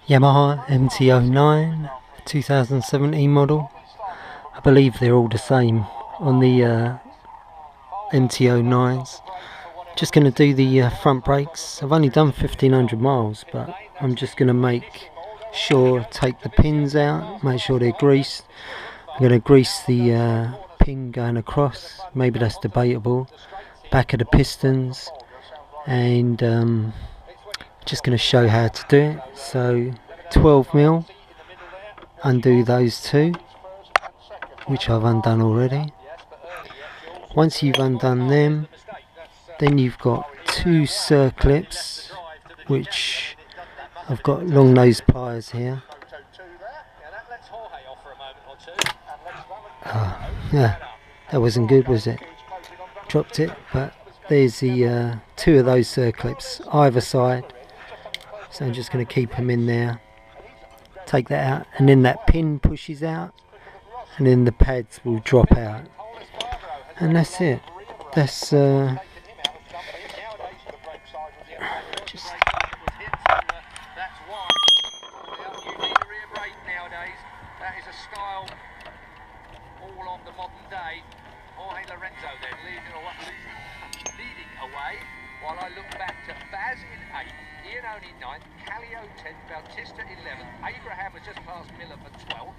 Yamaha MT09 2017 model. I believe they're all the same on the MT09s. Just going to do the front brakes. I've only done 1500 miles, but I'm just going to make sure, take the pins out, make sure they're greased. I'm going to grease the pin going across, maybe that's debatable, back of the pistons, and just going to show how to do it. So 12mm, undo those two, which I've undone already. Once you've undone them, then you've got two circlips, which I've got long nose pliers here. Yeah, that wasn't good, was it? Dropped it, but there's the two of those circlips either side. So I'm just going to keep them in there. Take that out, and then that pin pushes out, and then the pads will drop out. And that's it. That's while I look back to Baz in 8th, Ian in 9th, Callio 10th, Bautista 11th, Abraham was just past Miller for 12th.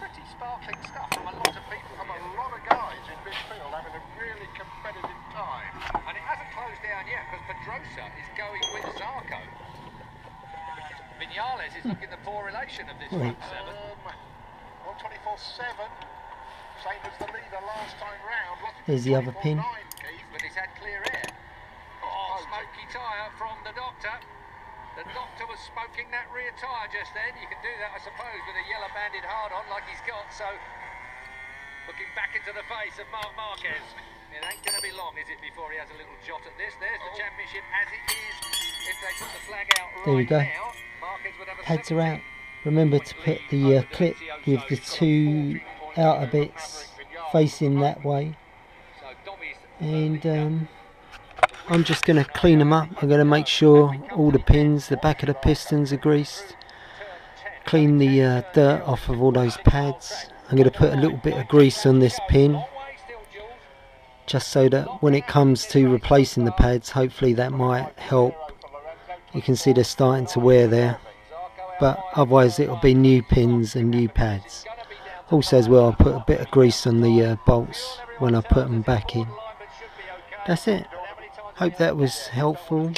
Pretty sparkling stuff from a lot of people, from a lot of guys in midfield having a really competitive time. And it hasn't closed down yet because Pedrosa is going with Zarco. Vinales is looking the poor relation of this front 7. 124.7, same as the leader last time round. There's the other pin. But he's had clear air. Smoky tyre from the doctor. The doctor was smoking that rear tyre just then. You can do that, I suppose, with a yellow banded hard on like he's got. So, looking back into the face of Marc Marquez. It ain't going to be long, is it, before he has a little jot at this? There's the championship as it is. If they put the flag out right there we go. now, Marquez would have a pads are out. Remember to put the clip with the two outer bits facing that way. And I'm just going to clean them up. I'm going to make sure all the pins, the back of the pistons are greased. Clean the dirt off of all those pads. I'm going to put a little bit of grease on this pin, just so that when it comes to replacing the pads, hopefully that might help. You can see they're starting to wear there, but otherwise it'll be new pins and new pads. Also as well, I'll put a bit of grease on the bolts when I put them back in. That's it. Hope that was helpful.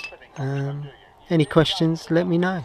Any questions, let me know.